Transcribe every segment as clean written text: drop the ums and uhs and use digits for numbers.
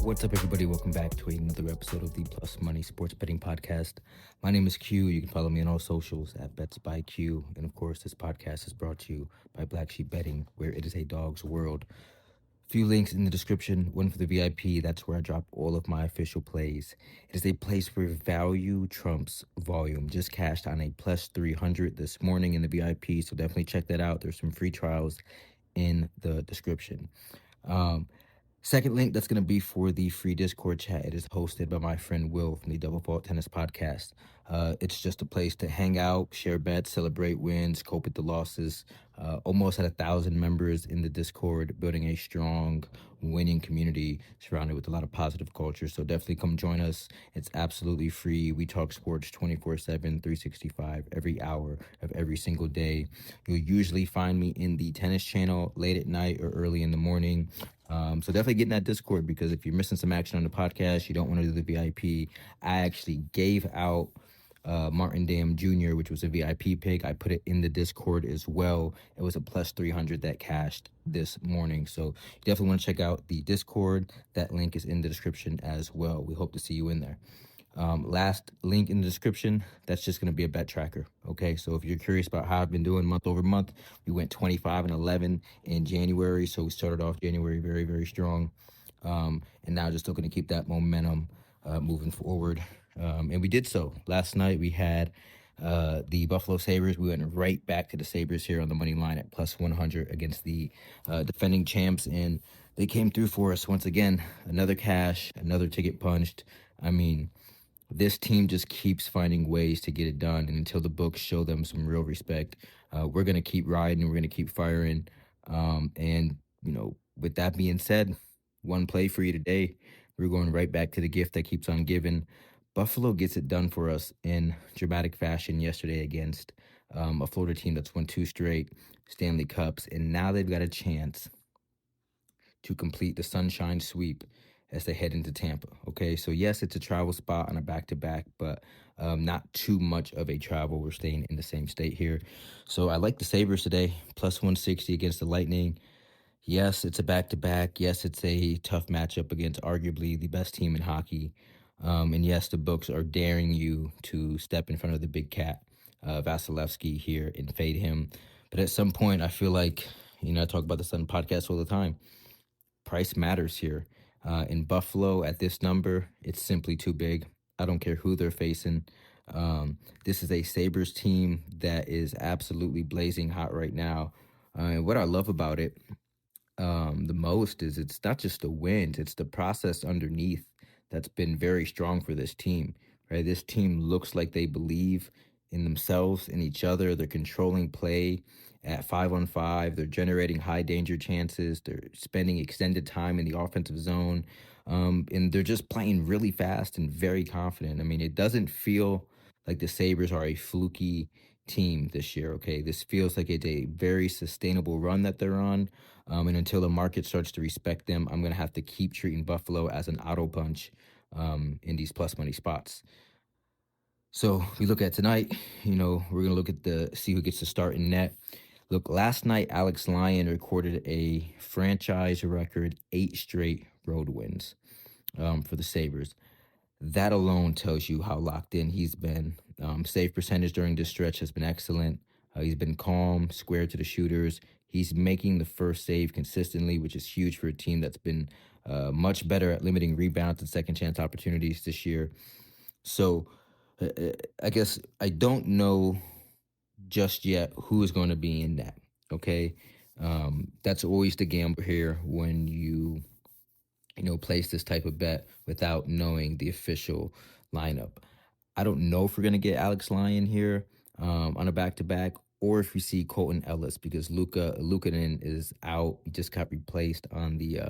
What's up, everybody? Welcome back to another episode of the Plus Money Sports Betting Podcast. My name is Q. You can follow me on all socials at Bets by Q. And of course, this podcast is brought to you by Black Sheep Betting, where it is a dog's world. Few links in the description. One for the VIP. That's where I drop all of my official plays. It is a place where value trumps volume. Just cashed on a plus 300 this morning in the VIP, so definitely check that out. There's some free trials in the description. Second link, that's going to be for the free Discord chat. It is hosted by my friend Will from the Double Fault Tennis Podcast. It's just a place to hang out, share bets, celebrate wins, cope with the losses. Almost at 1,000 members in the Discord, building a strong winning community surrounded with a lot of positive culture. So definitely come join us. It's absolutely free. We talk sports 24/7, 365, every hour of every single day. You'll usually find me in the tennis channel late at night or early in the morning. So definitely get in that Discord, because if you're missing some action on the podcast, you don't want to do the VIP. I actually gave out Martin Dam Jr., which was a VIP pick. I put it in the Discord as well. It was a plus 300 that cashed this morning. So you definitely want to check out the Discord. That link is in the description as well. We hope to see you in there. Last link in the description, that's just going to be a bet tracker. Okay, so if you're curious about how I've been doing month over month, we went 25-11 in January. So we started off January very, very strong. And now just looking to keep that momentum moving forward. And we did so. Last night we had the Buffalo Sabres. We went right back to the Sabres here on the money line at plus 100 against the defending champs. And they came through for us once again. Another cash, another ticket punched. I mean, this team just keeps finding ways to get it done. And until the books show them some real respect, we're going to keep riding. We're going to keep firing. And, with that being said, one play for you today. We're going right back to the gift that keeps on giving. Buffalo gets it done for us in dramatic fashion yesterday against a Florida team that's won 2 straight Stanley Cups. And now they've got a chance to complete the Sunshine Sweep as they head into Tampa. Okay, so yes, it's a travel spot on a back-to-back, but not too much of a travel. We're staying in the same state here. So I like the Sabres today, plus 160 against the Lightning. Yes, it's a back-to-back. Yes, it's a tough matchup against arguably the best team in hockey. And yes, the books are daring you to step in front of the big cat, Vasilevsky here, and fade him. But at some point, I feel like, I talk about this on podcasts all the time. Price matters here. In Buffalo, at this number, it's simply too big. I don't care who they're facing. This is a Sabres team that is absolutely blazing hot right now. And what I love about it the most is it's not just the wins, it's the process underneath that's been very strong for this team, right? This team looks like they believe in themselves, in each other. They're controlling play at 5-on-5. They're generating high danger chances. They're spending extended time in the offensive zone. And they're just playing really fast and very confident. I mean, it doesn't feel like the Sabres are a fluky team this year, okay? This feels like it's a very sustainable run that they're on. And until the market starts to respect them, I'm going to have to keep treating Buffalo as an auto punch in these plus money spots. So we look at tonight, we're going to look at see who gets to start in net. Look, last night, Alex Lyon recorded a franchise record 8 straight road wins for the Sabres. That alone tells you how locked in he's been. Save percentage during this stretch has been excellent. He's been calm, square to the shooters. He's making the first save consistently, which is huge for a team that's been much better at limiting rebounds and second chance opportunities this year. So I guess I don't know just yet who is going to be in that, okay? That's always the gamble here when you place this type of bet without knowing the official lineup. I don't know if we're going to get Alex Lyon here on a back-to-back, or if we see Colton Ellis, because Luukkonen is out. He just got replaced on the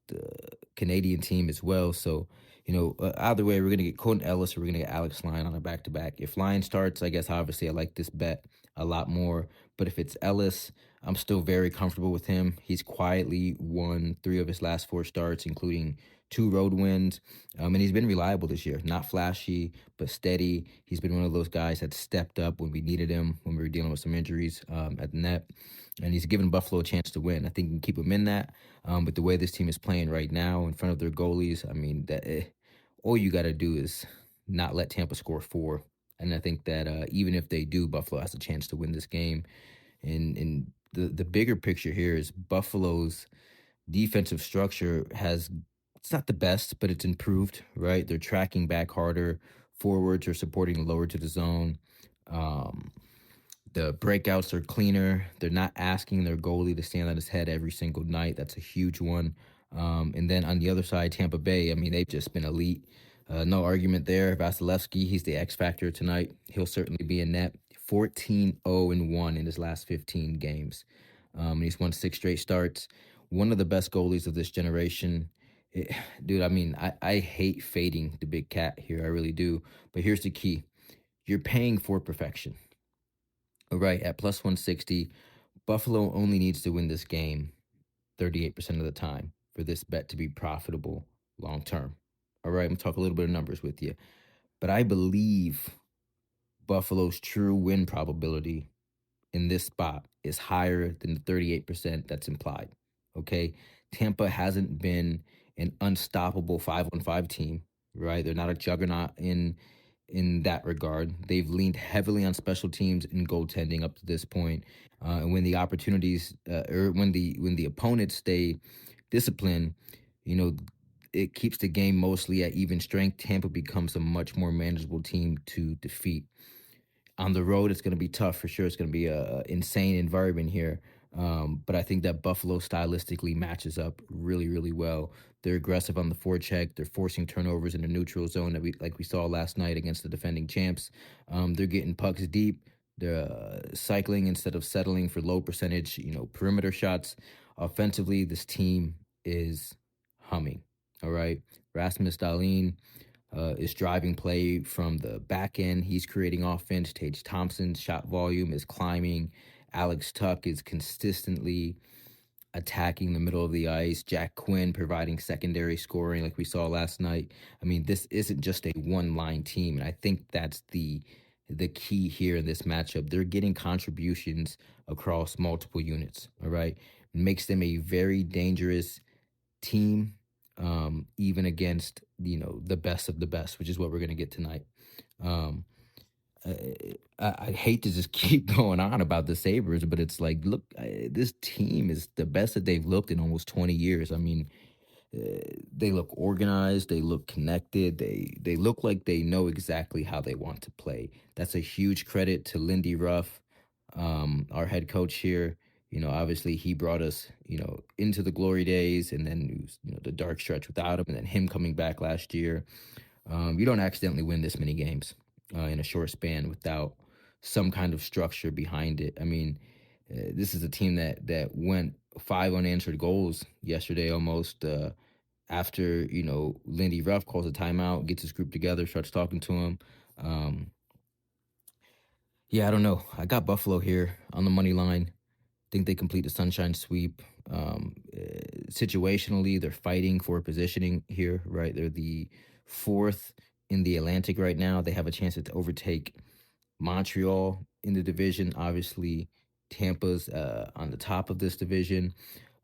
the Canadian team as well. So, either way, we're going to get Colton Ellis or we're going to get Alex Lyon on a back-to-back. If Lyon starts, I guess obviously I like this bet a lot more. But if it's Ellis, I'm still very comfortable with him. He's quietly won 3 of his last 4 starts, including 2 road wins, and he's been reliable this year. Not flashy, but steady. He's been one of those guys that stepped up when we needed him, when we were dealing with some injuries at the net, and he's given Buffalo a chance to win. I think you can keep him in that. But the way this team is playing right now in front of their goalies, I mean, all you got to do is not let Tampa score 4. And I think that even if they do, Buffalo has a chance to win this game. And the bigger picture here is Buffalo's defensive structure it's not the best, but it's improved, right? They're tracking back harder. Forwards are supporting lower to the zone. Um, the breakouts are cleaner. They're not asking their goalie to stand on his head every single night. That's a huge one. And then on the other side, Tampa Bay, I mean, they've just been elite. No argument there. Vasilevsky, he's the X factor tonight. He'll certainly be in net. 14-0-1 in his last 15 games. And he's won 6 straight starts. One of the best goalies of this generation. Dude, I mean, I hate fading the big cat here. I really do. But here's the key. You're paying for perfection. All right, at plus 160, Buffalo only needs to win this game 38% of the time for this bet to be profitable long term. All right, I'm going to talk a little bit of numbers with you. But I believe Buffalo's true win probability in this spot is higher than the 38% that's implied. Okay, Tampa hasn't been an unstoppable 5-on-5 team, right? They're not a juggernaut in that regard. They've leaned heavily on special teams and goaltending up to this point. And when the opportunities or when the opponents stay disciplined, you know, it keeps the game mostly at even strength. Tampa becomes a much more manageable team to defeat. On the road, it's going to be tough for sure. It's going to be a insane environment here. But I think that Buffalo stylistically matches up really, really well. They're aggressive on the forecheck. They're forcing turnovers in the neutral zone like we saw last night against the defending champs. They're getting pucks deep. They're cycling instead of settling for low percentage, perimeter shots. Offensively, this team is humming. All right, Rasmus Dahlin is driving play from the back end. He's creating offense. Tage Thompson's shot volume is climbing. Alex Tuck is consistently attacking the middle of the ice. Jack Quinn providing secondary scoring like we saw last night. I mean, this isn't just a one-line team, and I think that's the key here in this matchup. They're getting contributions across multiple units, all right? Makes them a very dangerous team, even against the best of the best, which is what we're going to get tonight. I hate to just keep going on about the Sabres, but it's like, look, this team is the best that they've looked in almost 20 years. I mean, they look organized, they look connected, they look like they know exactly how they want to play. That's a huge credit to Lindy Ruff, our head coach here. Obviously he brought us, into the glory days, and then the dark stretch without him, and then him coming back last year. You don't accidentally win this many games in a short span without some kind of structure behind it. I mean, this is a team that went 5 unanswered goals yesterday almost, after, Lindy Ruff calls a timeout, gets his group together, starts talking to him. Yeah, I don't know. I got Buffalo here on the money line. Think they complete the sunshine sweep. Situationally, they're fighting for positioning here, right? They're the 4th in the Atlantic right now. They have a chance to overtake Montreal in the division. Obviously, Tampa's on the top of this division.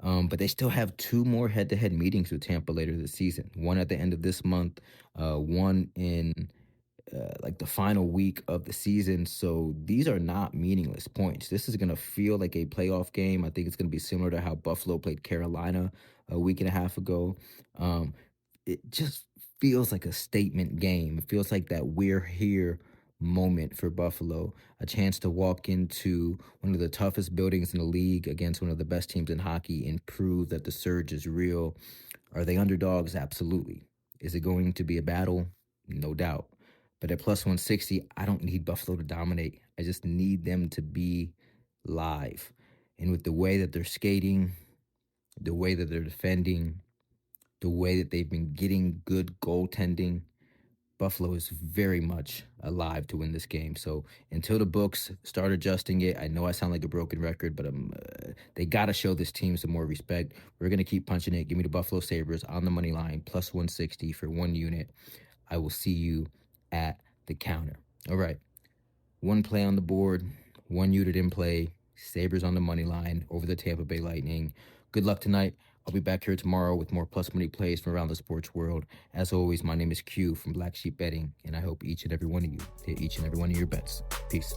But they still have 2 more head-to-head meetings with Tampa later this season. One at the end of this month, one in like the final week of the season. So these are not meaningless points. This is going to feel like a playoff game. I think it's going to be similar to how Buffalo played Carolina a week and a half ago. It just feels like a statement game. It feels like that we're here moment for Buffalo, a chance to walk into one of the toughest buildings in the league against one of the best teams in hockey and prove that the surge is real. Are they underdogs? Absolutely. Is it going to be a battle? No doubt. But at plus 160, I don't need Buffalo to dominate. I just need them to be live. And with the way that they're skating, the way that they're defending, the way that they've been getting good goaltending, Buffalo is very much alive to win this game. So until the books start adjusting it, I know I sound like a broken record, but they got to show this team some more respect. We're going to keep punching it. Give me the Buffalo Sabres on the money line, plus 160 for one unit. I will see you at the counter. All right. One play on the board, one unit in play. Sabres on the money line over the Tampa Bay Lightning. Good luck tonight. I'll be back here tomorrow with more plus money plays from around the sports world. As always, my name is Q from Black Sheep Betting, and I hope each and every one of you hit each and every one of your bets. Peace.